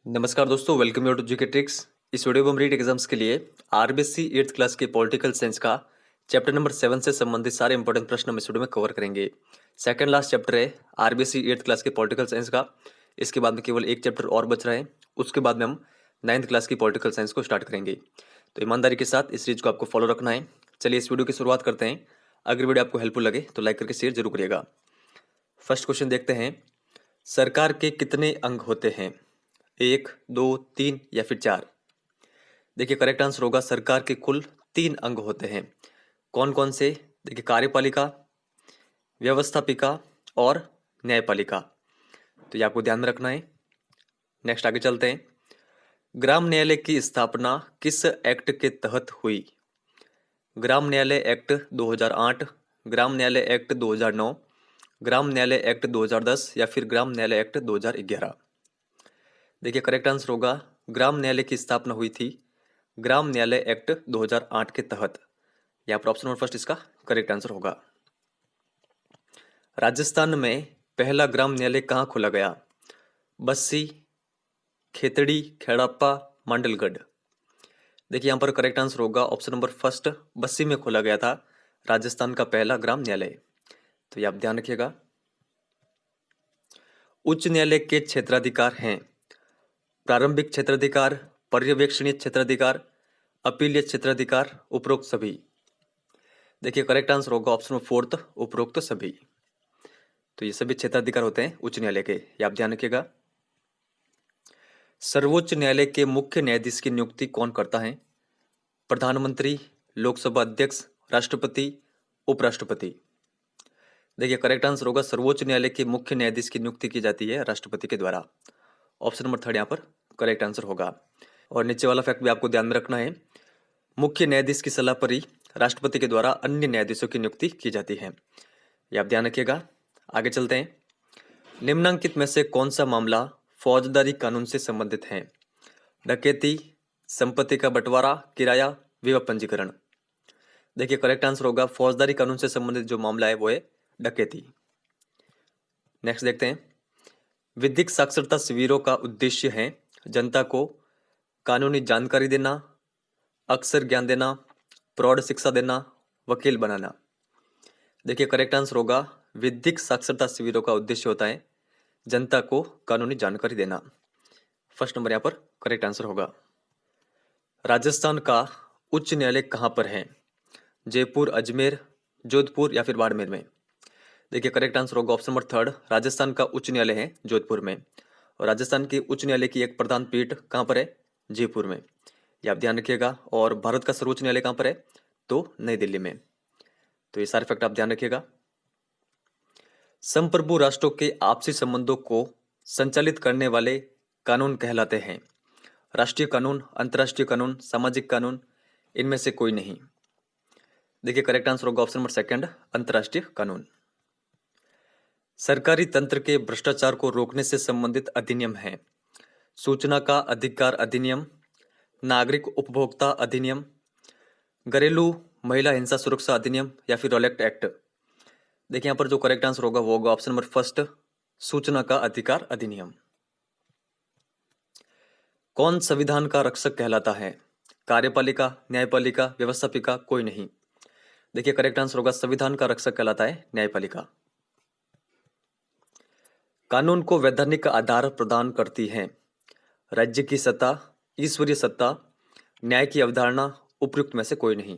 नमस्कार दोस्तों, welcome you to GK tricks. इस वीडियो में हम रीट एग्जाम्स के लिए आरबीएससी 8th क्लास के पॉलिटिकल साइंस का चैप्टर नंबर 7 से संबंधित सारे इंपॉर्टेंट प्रश्न हम इस वीडियो में कवर करेंगे। सेकंड लास्ट चैप्टर है आरबीएससी 8th क्लास के पॉलिटिकल साइंस का। इसके बाद में केवल एक चैप्टर और बच रहा है, उसके बाद में हम 9th क्लास की पॉलिटिकल साइंस को स्टार्ट करेंगे। तो ईमानदारी के साथ इस सीरीज को आपको फॉलो रखना है। चलिए इस वीडियो की शुरुआत करते हैं। अगर वीडियो आपको हेल्पफुल लगे तो लाइक करके शेयर जरूर करिएगा। फर्स्ट क्वेश्चन देखते हैं, सरकार के कितने अंग होते हैं? 1, 2, 3 या फिर 4? देखिए करेक्ट आंसर होगा सरकार के कुल 3 अंग होते हैं। कौन कौन से? देखिए कार्यपालिका, व्यवस्थापिका और न्यायपालिका। तो ये आपको ध्यान में रखना है। नेक्स्ट आगे चलते हैं। ग्राम न्यायालय की स्थापना किस एक्ट के तहत हुई? ग्राम न्यायालय एक्ट 2008, ग्राम न्यायालय एक्ट 2009, ग्राम न्यायालय एक्ट 2010 या फिर ग्राम न्यायालय एक्ट 2011। देखिए करेक्ट आंसर होगा ग्राम न्यायालय की स्थापना हुई थी ग्राम न्यायालय एक्ट 2008 के तहत। यहाँ पर ऑप्शन नंबर फर्स्ट इसका करेक्ट आंसर होगा। राजस्थान में पहला ग्राम न्यायालय कहाँ खोला गया? बस्सी, खेतड़ी, खेड़ापा, मांडलगढ़। देखिए यहाँ पर करेक्ट आंसर होगा ऑप्शन नंबर फर्स्ट, बस्सी में खोला गया था राजस्थान का पहला ग्राम न्यायालय। तो ये आप ध्यान रखिएगा। उच्च न्यायालय के क्षेत्राधिकार हैं प्रारंभिक क्षेत्राधिकार, पर्यवेक्षणीय क्षेत्राधिकार, अपीलीय क्षेत्राधिकार, उपरोक्त सभी। देखिए करेक्ट आंसर होगा ऑप्शन फोर्थ, उपरोक्त सभी। तो ये सभी क्षेत्राधिकार होते हैं उच्च न्यायालय के, ये आप ध्यान रखिएगा। सर्वोच्च न्यायालय के मुख्य न्यायाधीश की नियुक्ति कौन करता है? प्रधानमंत्री, लोकसभा अध्यक्ष, राष्ट्रपति, उपराष्ट्रपति। देखिए करेक्ट आंसर होगा सर्वोच्च न्यायालय के मुख्य न्यायाधीश की नियुक्ति की जाती है राष्ट्रपति के द्वारा। ऑप्शन नंबर थर्ड यहाँ पर करेक्ट आंसर होगा। और नीचे वाला फैक्ट भी आपको ध्यान में रखना है, मुख्य न्यायाधीश की सलाह पर ही राष्ट्रपति के द्वारा अन्य न्यायाधीशों की नियुक्ति की जाती है, ये आप ध्यान रखिएगा। आगे चलते हैं। निम्नलिखित में से कौन सा मामला फौजदारी कानून से संबंधित है? डकैती, संपत्ति का बंटवारा, किराया, विवाह पंजीकरण। देखिए करेक्ट आंसर होगा फौजदारी कानून से संबंधित जो मामला है वो है डकैती। नेक्स्ट देखते हैं। विधिक साक्षरता शिविरों का उद्देश्य है जनता को कानूनी जानकारी देना, अक्षर ज्ञान देना, प्रौढ़ शिक्षा देना, वकील बनाना। देखिए करेक्ट आंसर होगा विधिक साक्षरता शिविरों का उद्देश्य होता है जनता को कानूनी जानकारी देना। फर्स्ट नंबर यहाँ पर करेक्ट आंसर होगा। राजस्थान का उच्च न्यायालय कहाँ पर है? जयपुर, अजमेर, जोधपुर या फिर बाड़मेर में। देखिए करेक्ट आंसर होगा ऑप्शन नंबर थर्ड, राजस्थान का उच्च न्यायालय है जोधपुर में। और राजस्थान की उच्च न्यायालय की एक प्रधान पीठ कहाँ पर है? जयपुर में, ये आप ध्यान रखिएगा। और भारत का सर्वोच्च न्यायालय कहाँ पर है? तो नई दिल्ली में। तो ये सारे फैक्ट आप ध्यान रखिएगा। संप्रभु राष्ट्रों के आपसी संबंधों को संचालित करने वाले कानून कहलाते हैं राष्ट्रीय कानून, अंतर्राष्ट्रीय कानून, सामाजिक कानून, इनमें से कोई नहीं। देखिए करेक्ट आंसर होगा ऑप्शन नंबर सेकंड, अंतर्राष्ट्रीय कानून। सरकारी तंत्र के भ्रष्टाचार को रोकने से संबंधित अधिनियम है सूचना का अधिकार अधिनियम, नागरिक उपभोक्ता अधिनियम, घरेलू महिला हिंसा सुरक्षा अधिनियम या फिर रोलेक्ट एक्ट। देखिए यहाँ पर जो करेक्ट आंसर होगा वो होगा ऑप्शन नंबर फर्स्ट, सूचना का अधिकार अधिनियम। कौन संविधान का रक्षक कहलाता है? कार्यपालिका, न्यायपालिका, व्यवस्थापिका, कोई नहीं। देखिए करेक्ट आंसर होगा संविधान का रक्षक कहलाता है न्यायपालिका। कानून को वैधानिक आधार प्रदान करती है राज्य की सत्ता, ईश्वरीय सत्ता, न्याय की अवधारणा, उपयुक्त में से कोई नहीं।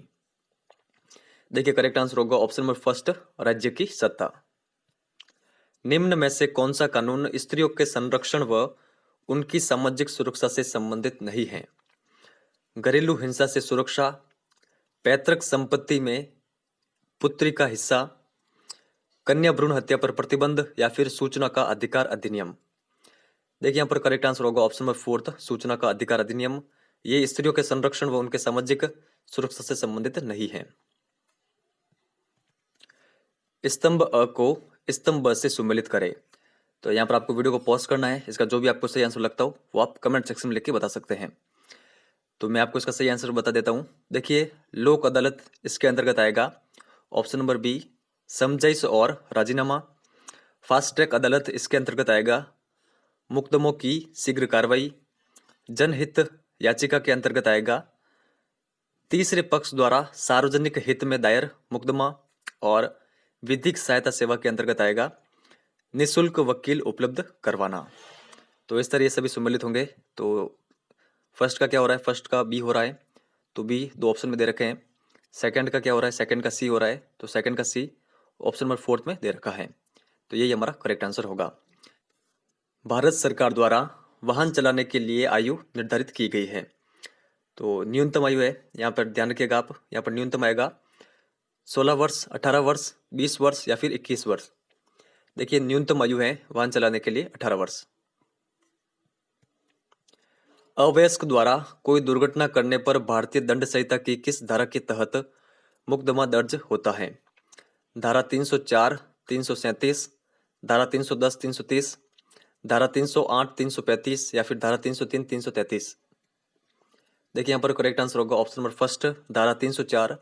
देखिए करेक्ट आंसर होगा ऑप्शन नंबर फर्स्ट, राज्य की सत्ता। निम्न में से कौन सा कानून स्त्रियों के संरक्षण व उनकी सामाजिक सुरक्षा से संबंधित नहीं है? घरेलू हिंसा से सुरक्षा, पैतृक संपत्ति में पुत्री का हिस्सा, कन्या भ्रूण हत्या पर प्रतिबंध या फिर सूचना का अधिकार अधिनियम। देखिए यहाँ पर करेक्ट आंसर होगा ऑप्शन नंबर फोर्थ, सूचना का अधिकार अधिनियम। ये स्त्रियों के संरक्षण व उनके सामाजिक सुरक्षा से संबंधित नहीं है। स्तंभ अ को स्तंभ ब से सुमेलित करें। तो यहाँ पर आपको वीडियो को पॉज करना है, इसका जो भी आपको सही आंसर लगता हो वो आप कमेंट सेक्शन में लिख के बता सकते हैं। तो मैं आपको इसका सही आंसर बता देता हूँ। देखिए लोक अदालत इसके अंतर्गत आएगा ऑप्शन नंबर बी, समझाइश और राजीनामा। फास्ट ट्रैक अदालत इसके अंतर्गत आएगा मुकदमों की शीघ्र कार्रवाई। जनहित याचिका के अंतर्गत आएगा। तीसरे पक्ष द्वारा सार्वजनिक हित में दायर मुकदमा और विधिक सहायता सेवा के अंतर्गत आएगा निशुल्क वकील उपलब्ध करवाना। तो इस तरह ये सभी सम्मिलित होंगे। तो फर्स्ट का क्या हो रहा है, फर्स्ट का बी हो रहा है, तो बी दो ऑप्शन में दे रखे हैं। सेकंड का क्या हो रहा है, सेकंड का सी हो रहा है, तो सेकंड का सी ऑप्शन नंबर फोर्थ में दे रखा है। तो यही हमारा करेक्ट आंसर होगा। भारत सरकार द्वारा वाहन चलाने के लिए आयु निर्धारित की गई है। तो न्यूनतम आयु है, यहाँ पर ध्यान रखिएगा आप, यहाँ पर न्यूनतम आएगा 16 वर्ष, 18 वर्ष, 20 वर्ष या फिर 21 वर्ष। देखिए न्यूनतम आयु है वाहन चलाने के लिए 18 वर्ष। अवयस्क द्वारा कोई दुर्घटना करने पर भारतीय दंड संहिता की किस धारा के तहत मुकदमा दर्ज होता है? धारा 304, 337, धारा 310, 330, धारा 308, 335 या फिर धारा 303, 333। देखिए यहाँ पर करेक्ट आंसर होगा ऑप्शन नंबर फर्स्ट, धारा 304,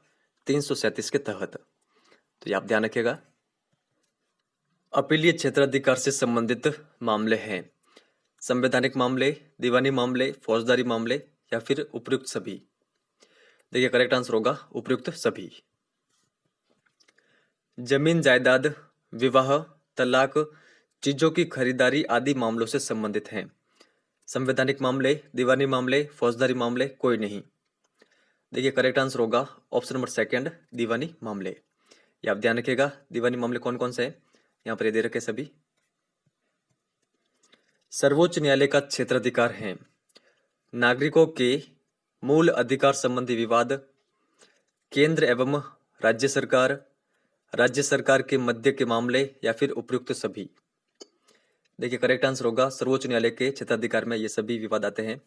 337 के तहत। तो ये आप ध्यान रखिएगा। अपीलीय क्षेत्राधिकार से संबंधित मामले हैं संवैधानिक मामले, दीवानी मामले, फौजदारी मामले या फिर उपयुक्त सभी। देखिए करेक्ट आंसर होगा उपयुक्त सभी। जमीन जायदाद, विवाह, तलाक, चीजों की खरीदारी आदि मामलों से संबंधित हैं। संवैधानिक मामले, दीवानी मामले, फौजदारी मामले, कोई नहीं। देखिए करेक्ट आंसर होगा ऑप्शन नंबर सेकंड, दीवानी मामले। ये आप ध्यान रखिएगा। दीवानी मामले कौन कौन से हैं, यहाँ पर ये दे रखे सभी। सर्वोच्च न्यायालय का क्षेत्राधिकार है नागरिकों के मूल अधिकार संबंधी विवाद, केंद्र एवं राज्य सरकार के मध्य के मामले या फिर उपयुक्त सभी। देखिए करेक्ट आंसर होगा सर्वोच्च न्यायालय के क्षेत्राधिकार में ये सभी विवाद आते हैं।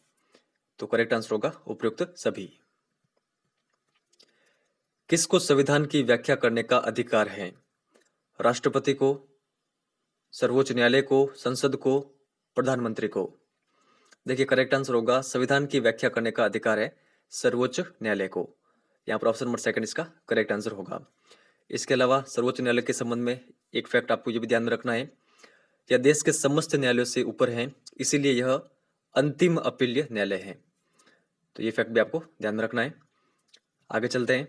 तो करेक्ट आंसर होगा उपयुक्त सभी। किसको संविधान की व्याख्या करने का अधिकार है? राष्ट्रपति को, सर्वोच्च न्यायालय को, संसद को, प्रधानमंत्री को। देखिए करेक्ट आंसर होगा संविधान की व्याख्या करने का अधिकार है सर्वोच्च न्यायालय को। यहाँ पर ऑप्शन नंबर सेकंड इसका करेक्ट आंसर होगा। इसके अलावा सर्वोच्च न्यायालय के संबंध में एक फैक्ट आपको ये भी ध्यान में रखना है, यह देश के समस्त न्यायालयों से ऊपर है, इसीलिए यह अंतिम अपीलीय न्यायालय है। तो ये फैक्ट भी आपको ध्यान में रखना है। आगे चलते हैं।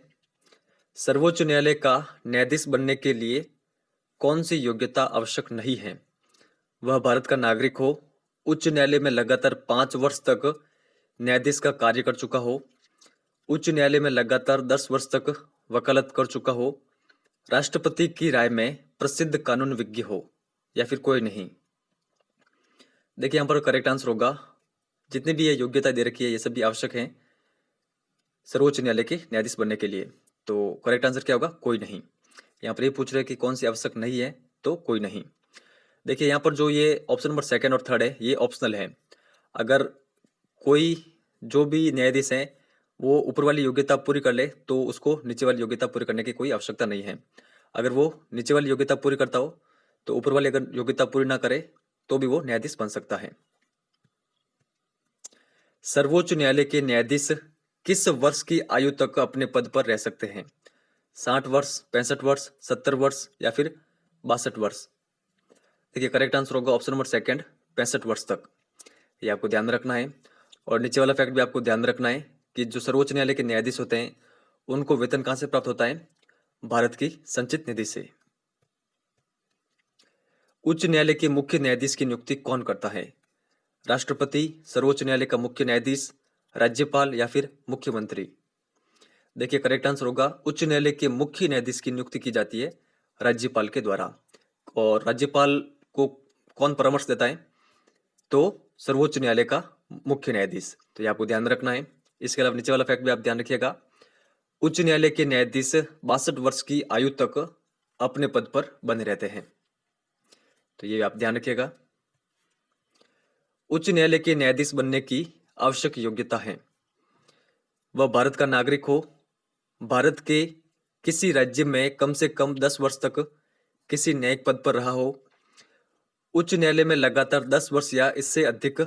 सर्वोच्च न्यायालय का न्यायाधीश बनने के लिए कौन सी योग्यता आवश्यक नहीं है? वह भारत का नागरिक हो, उच्च न्यायालय में लगातार 5 वर्ष तक न्यायाधीश का कार्य कर चुका हो, उच्च न्यायालय में लगातार 10 वर्ष तक वकालत कर चुका हो, राष्ट्रपति की राय में प्रसिद्ध कानून विज्ञ हो या फिर कोई नहीं। देखिए यहाँ पर करेक्ट आंसर होगा जितनी भी ये योग्यता दे रखी है ये सभी आवश्यक हैं सर्वोच्च न्यायालय के न्यायाधीश बनने के लिए। तो करेक्ट आंसर क्या होगा? कोई नहीं। यहाँ पर ये पूछ रहे हैं कि कौन सी आवश्यक नहीं है, तो कोई नहीं। देखिए यहाँ पर जो ये ऑप्शन नंबर सेकंड और थर्ड है ये ऑप्शनल है। अगर कोई जो भी न्यायाधीश है वो ऊपर वाली योग्यता पूरी कर ले तो उसको नीचे वाली योग्यता पूरी करने की कोई आवश्यकता नहीं है। अगर वो नीचे वाली योग्यता पूरी करता हो तो ऊपर वाली अगर योग्यता पूरी ना करे तो भी वो न्यायाधीश बन सकता है। सर्वोच्च न्यायालय के न्यायाधीश किस वर्ष की आयु तक अपने पद पर रह सकते हैं? 60 वर्ष, 65 वर्ष, 70 वर्ष या फिर 62 वर्ष। देखिए करेक्ट आंसर होगा ऑप्शन नंबर सेकंड, 65 वर्ष तक। ये आपको ध्यान में रखना है। और नीचे वाला फैक्ट भी आपको ध्यान में रखना है कि जो सर्वोच्च न्यायालय के न्यायाधीश होते हैं उनको वेतन कहां से प्राप्त होता है? भारत की संचित निधि से। उच्च न्यायालय के मुख्य न्यायाधीश की नियुक्ति कौन करता है? राष्ट्रपति, सर्वोच्च न्यायालय का मुख्य न्यायाधीश, राज्यपाल या फिर मुख्यमंत्री। देखिए करेक्ट आंसर होगा उच्च न्यायालय के मुख्य न्यायाधीश की नियुक्ति की जाती है राज्यपाल के द्वारा। और राज्यपाल को कौन परामर्श देता है? तो सर्वोच्च न्यायालय का मुख्य न्यायाधीश। तो ये आपको ध्यान रखना है। इसके अलावा नीचे वाला फैक्ट भी आप ध्यान रखिएगा। उच्च न्यायालय के न्यायाधीश 62 वर्ष की आयु तक अपने पद पर बने रहते हैं। तो ये आप ध्यान रखिएगा। उच्च न्यायालय के न्यायाधीश बनने की आवश्यक योग्यता है वह भारत का नागरिक हो, भारत के किसी राज्य में कम से कम 10 वर्ष तक किसी न्यायिक पद पर रहा हो, उच्च न्यायालय में लगातार 10 वर्ष या इससे अधिक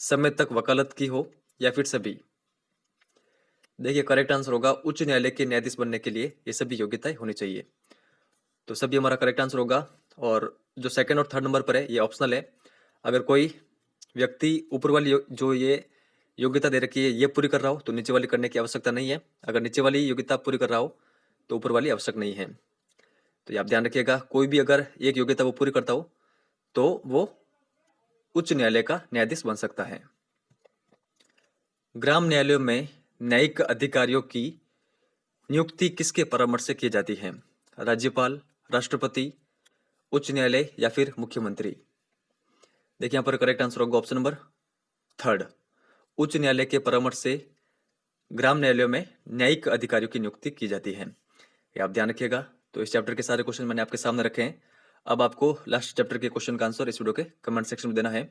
समय तक वकालत की हो या फिर सभी। देखिए करेक्ट आंसर होगा उच्च न्यायालय के न्यायाधीश बनने के लिए ये सभी योग्यताएं होनी चाहिए। तो सभी हमारा करेक्ट आंसर होगा। और जो सेकंड और थर्ड नंबर पर है ये ऑप्शनल है। अगर कोई व्यक्ति ऊपर वाली जो ये योग्यता दे रखी है ये पूरी कर रहा हो तो नीचे वाली करने की आवश्यकता नहीं है, अगर नीचे वाली योग्यता पूरी कर रहा हो तो ऊपर वाली आवश्यक नहीं है। तो ये आप ध्यान रखिएगा, कोई भी अगर एक योग्यता वो पूरी करता हो तो वो उच्च न्यायालय का न्यायाधीश बन सकता है। ग्राम न्यायालयों में न्यायिक अधिकारियों की नियुक्ति किसके परामर्श से की जाती है? राज्यपाल, राष्ट्रपति, उच्च न्यायालय या फिर मुख्यमंत्री? देखिए यहाँ पर करेक्ट आंसर होगा ऑप्शन नंबर थर्ड, उच्च न्यायालय के परामर्श से ग्राम न्यायालयों में न्यायिक अधिकारियों की नियुक्ति की जाती है। ये आप ध्यान रखिएगा। तो इस चैप्टर के सारे क्वेश्चन मैंने आपके सामने रखे हैं। अब आपको लास्ट चैप्टर के क्वेश्चन का आंसर इस वीडियो के कमेंट सेक्शन में देना है।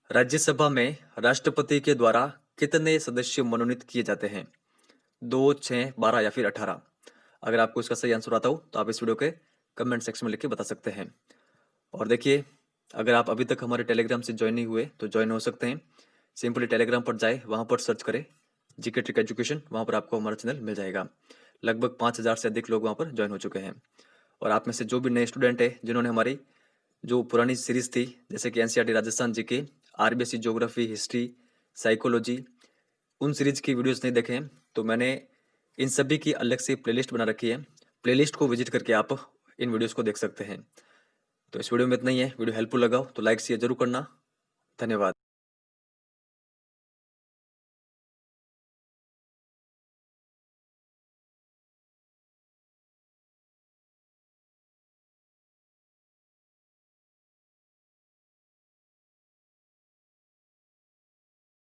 राज्यसभा में राष्ट्रपति के द्वारा कितने सदस्य मनोनीत किए जाते हैं? 2, 6, 12 या फिर 18? अगर आपको इसका सही आंसर आता हो तो आप इस वीडियो के कमेंट सेक्शन में लिख के बता सकते हैं। और देखिए, अगर आप अभी तक हमारे टेलीग्राम से ज्वाइन नहीं हुए तो ज्वाइन हो सकते हैं। सिंपली टेलीग्राम पर जाए, वहां पर सर्च करें जीके ट्रिक एजुकेशन, वहां पर आपको हमारा चैनल मिल जाएगा। लगभग 5,000 से अधिक लोग वहां पर ज्वाइन हो चुके हैं। और आप में से जो भी नए स्टूडेंट है जिन्होंने हमारी जो पुरानी सीरीज थी जैसे कि NCERT Rajasthan GK, RBSC geography, history, psychology, उन सीरीज की वीडियोस नहीं देखे हैं तो मैंने इन सभी की अलग से प्लेलिस्ट बना रखी है। प्लेलिस्ट को विजिट करके आप इन वीडियोस को देख सकते हैं। तो इस वीडियो में इतना ही है। वीडियो हेल्पफुल लगा हो तो लाइक शेयर जरूर करना। धन्यवाद।